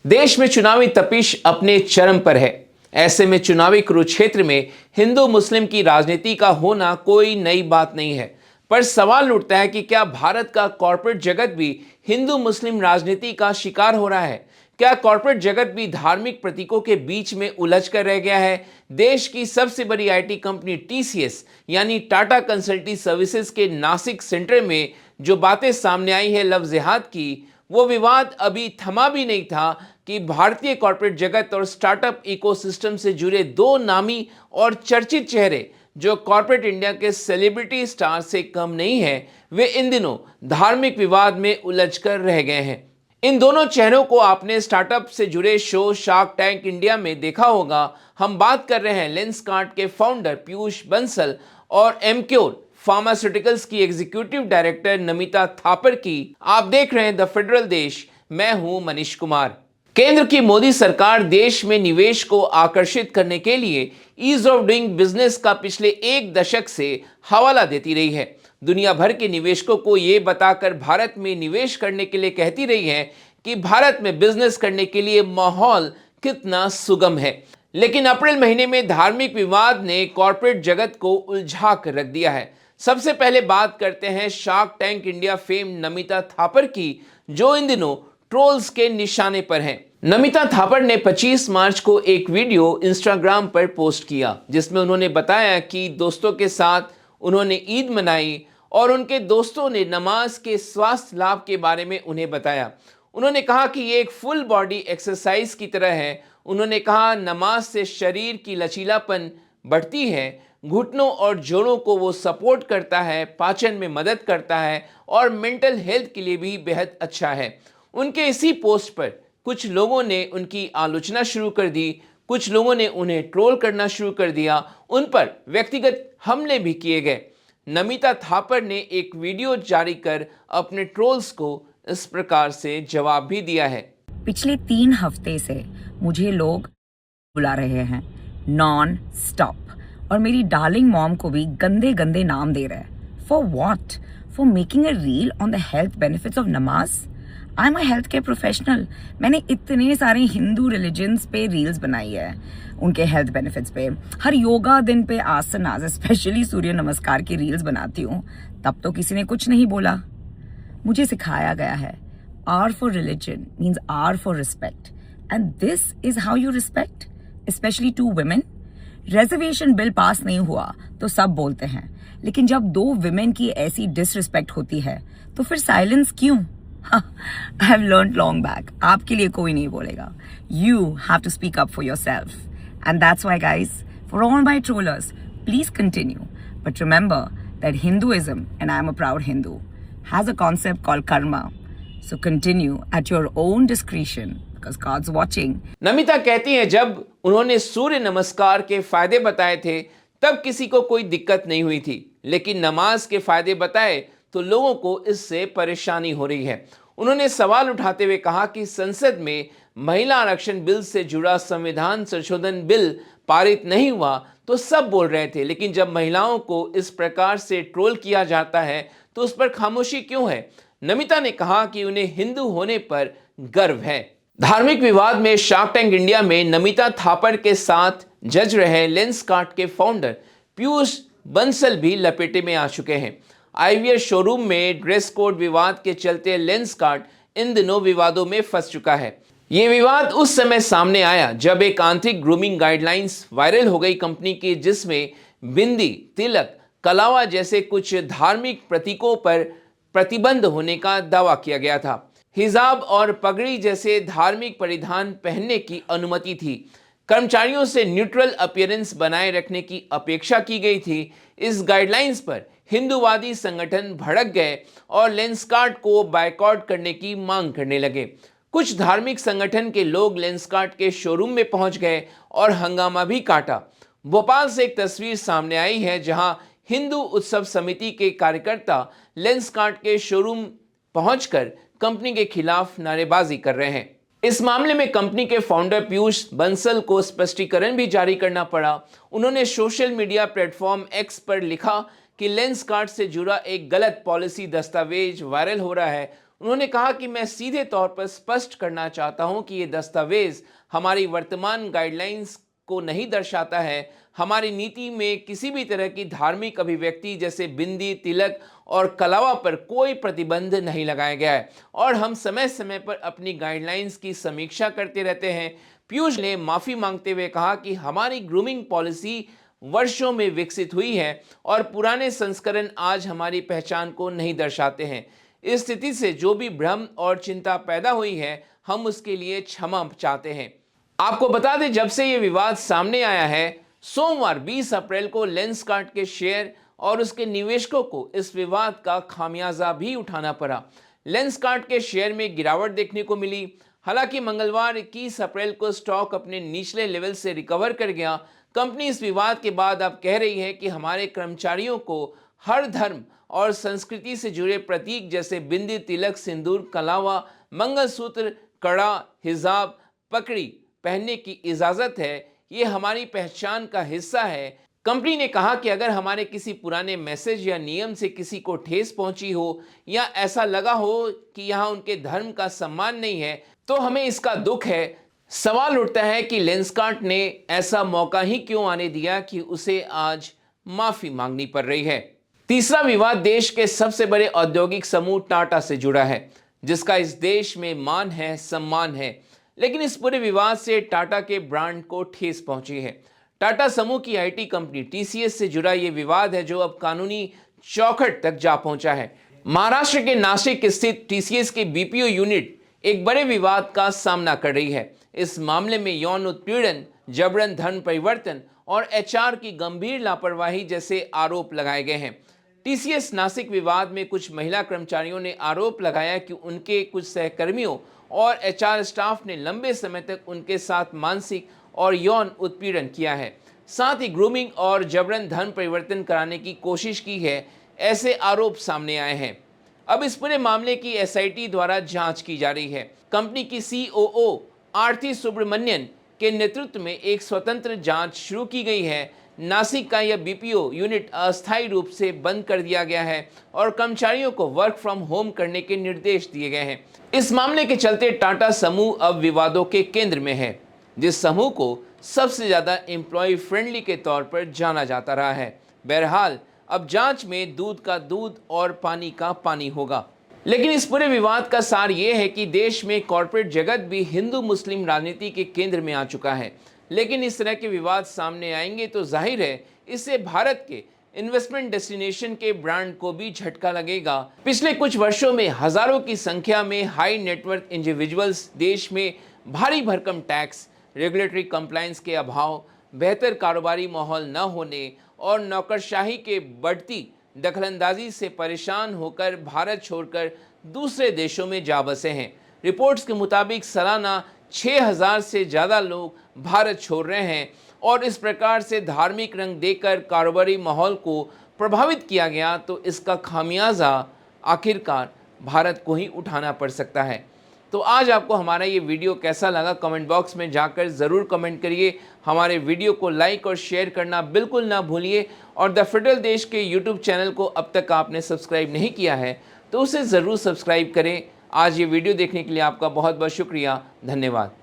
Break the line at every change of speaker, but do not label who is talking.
देश में चुनावी तपिश अपने चरम पर है। ऐसे में चुनावी कुरुक्षेत्र में हिंदू मुस्लिम की राजनीति का होना कोई नई बात नहीं है, पर सवाल उठता है कि क्या भारत का कॉरपोरेट जगत भी हिंदू मुस्लिम राजनीति का शिकार हो रहा है? क्या कॉरपोरेट जगत भी धार्मिक प्रतीकों के बीच में उलझ कर रह गया है? देश की सबसे बड़ी आईटी कंपनी टीसीएस यानी टाटा कंसल्टी सर्विसेज के नासिक सेंटर में जो बातें सामने आई है लव जिहाद की, वो विवाद अभी थमा भी नहीं था कि भारतीय कॉरपोरेट जगत और स्टार्टअप इकोसिस्टम से जुड़े दो नामी और चर्चित चेहरे जो कॉरपोरेट इंडिया के सेलिब्रिटी स्टार से कम नहीं है, वे इन दिनों धार्मिक विवाद में उलझ कर रह गए हैं। इन दोनों चेहरों को आपने स्टार्टअप से जुड़े शो शार्क टैंक इंडिया में देखा होगा। हम बात कर रहे हैं लेंसकार्ट के फाउंडर पीयूष बंसल और एमक्योर फार्मास्यूटिकल्स की एग्जीक्यूटिव डायरेक्टर नमिता थापर की। आप देख रहे हैं द फेडरल देश, मैं हूं मनीष कुमार। केंद्र की मोदी सरकार देश में निवेश को आकर्षित करने के लिए ईज ऑफ डूइंग बिजनेस का पिछले एक दशक से हवाला देती रही है। दुनिया भर के निवेशकों को यह बताकर भारत में निवेश करने के लिए कहती रही है कि भारत में बिजनेस करने के लिए माहौल कितना सुगम है। लेकिन अप्रैल महीने में धार्मिक विवाद ने कॉरपोरेट जगत को उलझा कर रख दिया है। सबसे पहले बात करते हैं shark tank India fame Namita Thapar की, जो इन दिनों ट्रोल्स के निशाने पर हैं। नमिता थापर ने 25 मार्च को एक वीडियो इंस्टाग्राम पर पोस्ट किया जिसमें उन्होंने बताया कि दोस्तों के साथ उन्होंने ईद मनाई और उनके दोस्तों ने नमाज के स्वास्थ्य लाभ के बारे में उन्हें बताया। उन्होंने कहा कि ये एक फुल बॉडी एक्सरसाइज की तरह है। उन्होंने कहा नमाज से शरीर की लचीलापन बढ़ती है, घुटनों और जोड़ों को वो सपोर्ट करता है, पाचन में मदद करता है और मेंटल हेल्थ के लिए भी बेहद अच्छा है। उनके इसी पोस्ट पर कुछ लोगों ने उनकी आलोचना शुरू कर दी, कुछ लोगों ने उन्हें ट्रोल करना शुरू कर दिया, उन पर व्यक्तिगत हमले भी किए गए। नमिता थापर ने एक वीडियो जारी कर अपने ट्रोल्स को इस प्रकार से जवाब भी दिया है।
पिछले 3 हफ्ते से मुझे लोग बुला रहे हैं नॉन स्टॉप, और मेरी डार्लिंग मॉम को भी गंदे गंदे नाम दे रहे हैं। For what? For making a reel on the health benefits of नमाज। I am a health care professional. मैंने इतने सारे हिंदू रिलीजन्स पे रील्स बनाई है, उनके हेल्थ बेनिफिट्स पे। हर योगा दिन पे आसनास, स्पेशली सूर्य नमस्कार की रील्स बनाती हूँ, तब तो किसी ने कुछ नहीं बोला। मुझे सिखाया गया है R for religion means R for respect, and this is how you respect, especially to women. Reservation bill pass नहीं हुआ तो सब बोलते हैं, लेकिन जब 2 विमेन की ऐसी डिसरिस्पेक्ट होती है तो फिर साइलेंस क्यों? I have learned long back, आपके लिए कोई नहीं बोलेगा। You have to speak up for yourself, and that's why guys, for all my trollers, please continue, but remember that Hinduism, and I am a proud Hindu, has a concept called karma. So continue at your own discretion because God's watching.
Namita कहती हैं जब उन्होंने सूर्य नमस्कार के फायदे बताए थे तब किसी को कोई दिक्कत नहीं हुई थी, लेकिन नमाज के फायदे बताए तो लोगों को इससे परेशानी हो रही है। उन्होंने सवाल उठाते हुए कहा कि संसद में महिला आरक्षण बिल से जुड़ा संविधान संशोधन बिल पारित नहीं हुआ तो सब बोल रहे थे, लेकिन जब महिलाओं को इस प्रकार से ट्रोल किया जाता है तो उस पर खामोशी क्यों है? नमिता ने कहा कि उन्हें हिंदू होने पर गर्व है। धार्मिक विवाद में शार्क टैंक इंडिया में नमिता थापर के साथ जज रहे लेंसकार्ट के फाउंडर पीयूष बंसल भी लपेटे में आ चुके हैं। आईवीआर शोरूम में ड्रेस कोड विवाद के चलते लेंसकार्ट इन दिनों विवादों में फंस चुका है। ये विवाद उस समय सामने आया जब एक आंतरिक ग्रूमिंग गाइडलाइंस वायरल हो गई कंपनी की, जिसमें बिंदी, तिलक, कलावा जैसे कुछ धार्मिक प्रतीकों पर प्रतिबंध होने का दावा किया गया था। हिजाब और पगड़ी जैसे धार्मिक परिधान पहनने की अनुमति थी। कर्मचारियों से न्यूट्रल अपीयरेंस बनाए रखने की अपेक्षा की गई थी। इस गाइडलाइंस पर हिंदूवादी संगठन भड़क गए और लेंसकार्ट को बायकॉट करने की मांग करने लगे। कुछ धार्मिक संगठन के लोग लेंसकार्ट के शोरूम में पहुंच गए और हंगामा भी काटा। भोपाल से एक तस्वीर सामने आई है जहां हिंदू उत्सव समिति के कार्यकर्ता लेंसकार्ट के शोरूम पहुंचकर कंपनी के खिलाफ नारेबाजी कर रहे हैं। इस मामले में कंपनी के फाउंडर पीयूष बंसल को स्पष्टीकरण भी जारी करना पड़ा। उन्होंने सोशल मीडिया प्लेटफॉर्म एक्स पर लिखा कि लेंसकार्ट से जुड़ा एक गलत पॉलिसी दस्तावेज वायरल हो रहा है। उन्होंने कहा कि मैं सीधे तौर पर स्पष्ट करना चाहता हूं कि ये दस्तावेज हमारी वर्तमान गाइडलाइंस को नहीं दर्शाता है। हमारी नीति में किसी भी तरह की धार्मिक अभिव्यक्ति जैसे बिंदी, तिलक और कलावा पर कोई प्रतिबंध नहीं लगाया गया है और हम समय समय पर अपनी गाइडलाइंस की समीक्षा करते रहते हैं। पीयूष ने माफी मांगते हुए कहा कि हमारी ग्रूमिंग पॉलिसी वर्षों में विकसित हुई है और पुराने संस्करण आज हमारी पहचान को नहीं दर्शाते हैं। इस स्थिति से जो भी भ्रम और चिंता पैदा हुई है, हम उसके लिए क्षमा चाहते हैं। आपको बता दें, जब से यह विवाद सामने आया है, सोमवार 20 अप्रैल को लेंसकार्ट के शेयर और उसके निवेशकों को इस विवाद का खामियाजा भी उठाना पड़ा। लेंसकार्ट के शेयर में गिरावट देखने को मिली। हालांकि मंगलवार 21 अप्रैल को स्टॉक अपने निचले लेवल से रिकवर कर गया। कंपनी इस विवाद के बाद अब कह रही है कि हमारे कर्मचारियों को हर धर्म और संस्कृति से जुड़े प्रतीक जैसे बिंदी, तिलक, सिंदूर, कलावा, मंगलसूत्र, कड़ा, हिजाब, पकड़ी पहनने की इजाजत है। ये हमारी पहचान का हिस्सा है। कंपनी ने कहा कि अगर हमारे किसी पुराने मैसेज या नियम से किसी को ठेस पहुंची हो या ऐसा लगा हो कि यहां उनके धर्म का सम्मान नहीं है, तो हमें इसका दुख है। सवाल उठता है कि लेंसकार्ट ने ऐसा मौका ही क्यों आने दिया कि उसे आज माफी मांगनी पड़ रही है। तीसरा विवाद देश के सबसे बड़े औद्योगिक समूह टाटा से जुड़ा है, जिसका इस देश में मान है, सम्मान है। लेकिन इस पूरे विवाद से टाटा के ब्रांड को ठेस पहुंची है। टाटा समूह की आईटी कंपनी टीसीएस से जुड़ा यह विवाद है जो अब कानूनी चौखट तक जा पहुंचा है। महाराष्ट्र के नासिक स्थित टीसीएस की बीपीओ यूनिट एक बड़े विवाद का सामना कर रही है। इस मामले में यौन उत्पीड़न, जबरन धन परिवर्तन और एचआर की गंभीर लापरवाही जैसे आरोप लगाए गए हैं। टीसीएस नासिक विवाद में कुछ महिला कर्मचारियों ने आरोप लगाया कि उनके कुछ सहकर्मियों और एचआर स्टाफ ने लंबे समय तक उनके साथ मानसिक और यौन उत्पीड़न किया है। साथ ही ग्रूमिंग और जबरन धन परिवर्तन कराने की कोशिश की है, ऐसे आरोप सामने आए हैं। अब इस पूरे मामले की एसआईटी द्वारा जांच की जा रही है। कंपनी की सीओओ आरती सुब्रमण्यन के नेतृत्व में एक स्वतंत्र जांच शुरू की गई है। नासिक का यह बीपीओ यूनिट अस्थायी रूप से बंद कर दिया गया है और कर्मचारियों को वर्क फ्रॉम होम करने के निर्देश दिए गए हैं। इस मामले के चलते टाटा समूह अब विवादों के केंद्र में है, जिस समूह को सबसे ज्यादा एम्प्लॉय फ्रेंडली के तौर पर जाना जाता रहा है। बहरहाल अब जांच में दूध का दूध और पानी का पानी होगा। लेकिन इस पूरे विवाद का सार यह है कि देश में कॉरपोरेट जगत भी हिंदू मुस्लिम राजनीति के केंद्र में आ चुका है। लेकिन इस तरह के विवाद सामने आएंगे तो जाहिर है इससे भारत के इन्वेस्टमेंट डेस्टिनेशन के ब्रांड को भी झटका लगेगा। पिछले कुछ वर्षों में हजारों की संख्या में हाई नेटवर्थ इंडिविजुअल्स देश में भारी भरकम टैक्स, रेगुलेटरी कंप्लायंस के अभाव, बेहतर कारोबारी माहौल न होने और नौकरशाही के बढ़ती दखलंदाजी से परेशान होकर भारत छोड़कर दूसरे देशों में जा बसे हैं। रिपोर्ट्स के मुताबिक सालाना 6000 से ज़्यादा लोग भारत छोड़ रहे हैं और इस प्रकार से धार्मिक रंग देकर कारोबारी माहौल को प्रभावित किया गया तो इसका खामियाजा आखिरकार भारत को ही उठाना पड़ सकता है। तो आज आपको हमारा ये वीडियो कैसा लगा, कमेंट बॉक्स में जाकर ज़रूर कमेंट करिए। हमारे वीडियो को लाइक और शेयर करना बिल्कुल ना भूलिए और द फेडरल देश के यूट्यूब चैनल को अब तक आपने सब्सक्राइब नहीं किया है तो उसे ज़रूर सब्सक्राइब करें। आज ये वीडियो देखने के लिए आपका बहुत बहुत शुक्रिया। धन्यवाद।